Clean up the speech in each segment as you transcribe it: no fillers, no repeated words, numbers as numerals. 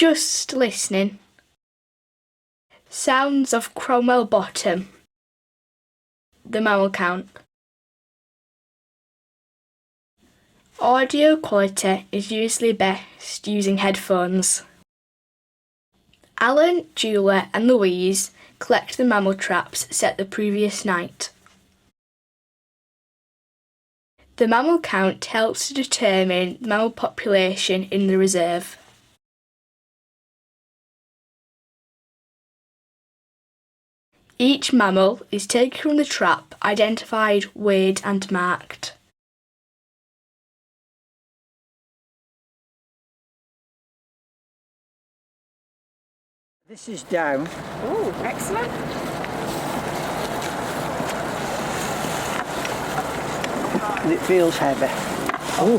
just listening. Sounds of Cromwell Bottom. The mammal count. Audio quality is usually best using headphones. Alan, Julia and Louise collect the mammal traps set the previous night. The mammal count helps to determine the mammal population in the reserve. Each mammal is taken from the trap, identified, weighed and marked. This is down. Oh, excellent. And it feels heavy. Oh,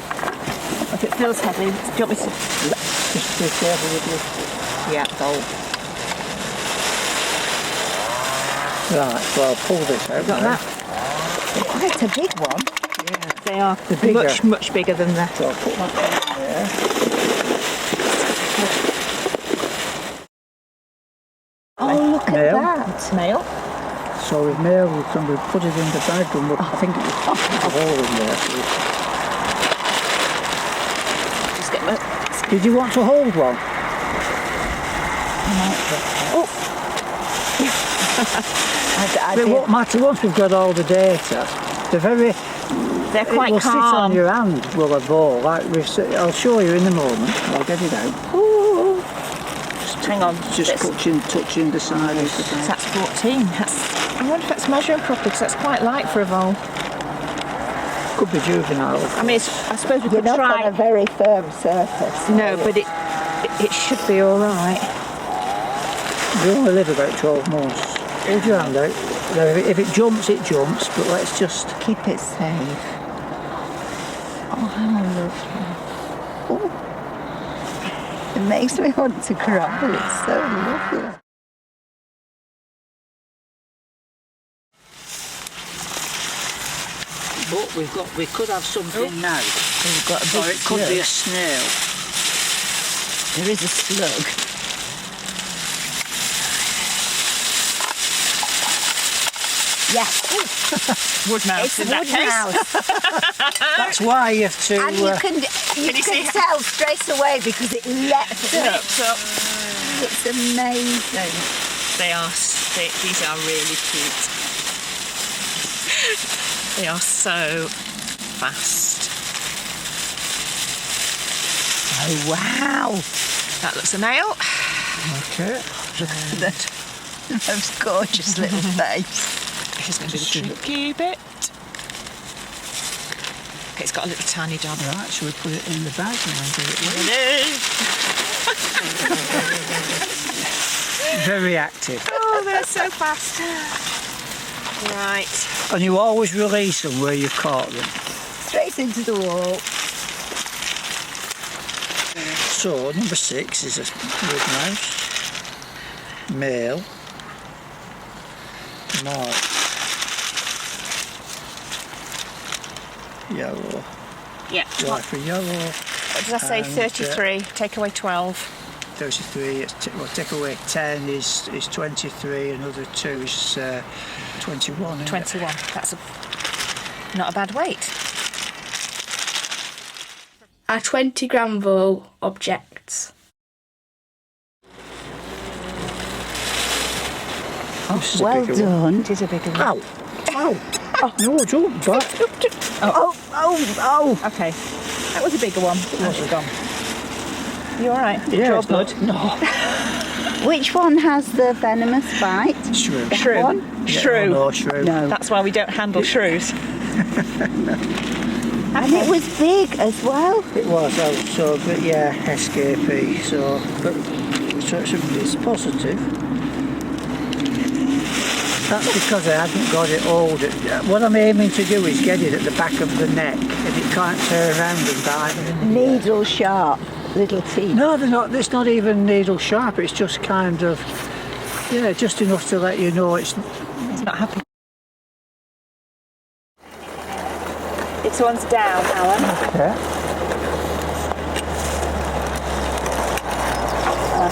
If it feels heavy, do you want me to? just be careful with you. Yeah, go. Right, so I'll pull this out. Got now. that? They're quite a big one. Yeah. They are bigger. much bigger than that. So I'll put my pen there. Oh, look at Male. that. Male. So with male, we put it in the bag and I think it was a hole in there. Just get my... Did you want to hold one? Oh. It won't matter once we've got all the data. They're quite it will sit on calm. your hand, will a ball. I'll show you in a moment. I'll get it out. Ooh. Just hang on. Just touching the side of the bag. That's 14. I wonder if that's measuring properly because that's quite light for a vole. Could be juvenile. I mean, I suppose we You're could not try. on a very firm surface. No, but it should be all right. They only live about 12 months. Hold your hand out. Now, if it jumps, it jumps, but let's just... Keep it safe. Oh, how lovely. Oh. It makes me want to cry. It's so lovely. But we could have something now. We've got a big Or it could slug. be a snail. There is a slug. Yes. Wood mouse It's a in that wood case. mouse. That's why you have to... And you can tell straight away because it leapt up. It's amazing. These are really cute. They are so fast. Oh, wow. That looks a male. Okay. Look at that. The most gorgeous little face. Here's going to do the tricky bit. Okay, it's got a little tiny dog. Right, shall we put it in the bag and do it with? Very active. Oh, they're so fast. Right. And you always release them where you've caught them. Straight into the wall. So, number 6 is a wood mouse. Male. Mark. Yellow. Yeah. White for yellow. What did I say? And, 33. Take away 12. 33. Take away 10 is 23. Another 2 is 21. isn't it? 21. That's not a bad weight. Are 20-gram vole objects. This is a Well bigger one. done. It is a bigger one. Ow! Ow! No, don't back. Oh. Okay. That was a bigger one. Was it? Gone. You alright? Yeah, Draw it's blood? not- No. Which one has the venomous bite? Shrew. That Shrew. one? Shrew. No, shrew. No. That's why we don't handle shrews. And it was big as well. It was, but yeah, escapee. So it's positive. That's because I hadn't got it old. What I'm aiming to do is get it at the back of the neck, and it can't turn around and bite. Needle sharp little teeth. No, they're not. It's not even needle sharp. It's just kind of, yeah, just enough to let you know it's. It's not happy. This one's down, Alan. Okay.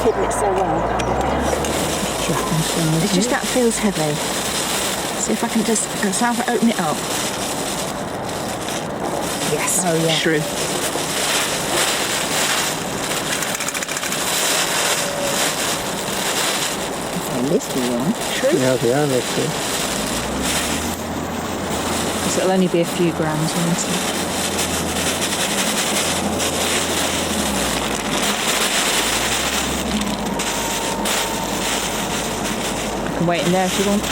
hidden it so well. It's just that feels heavy. See if I can just open it up. Yes. Oh, yeah. True. A little one. True. Yeah, they are lifted. Because it'll only be a few grams, won't it? I can wait in there if you want.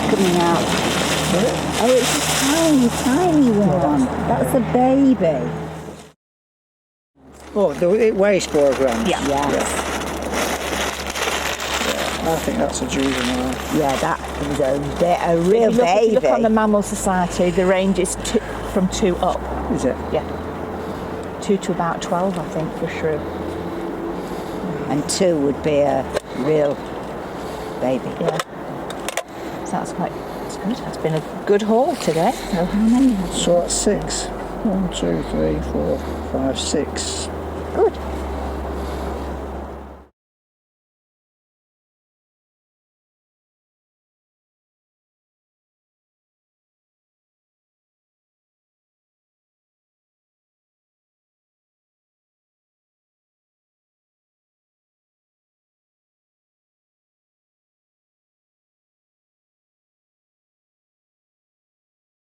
Coming out. Oh, it's a tiny, tiny one. That's a baby. Oh, it weighs 4 grams. Yeah. Yes. I think that's a juvenile. Yeah, that was a real If you baby. look on the Mammal Society, the range is from 2 up. Is it? Yeah. 2 to about 12, I think, for shrew. And 2 would be a real baby. Yeah. So that's quite, it's good. It's been a good haul today. So how many have So that's 6. 1, 2, 3, 4, 5, 6. Good.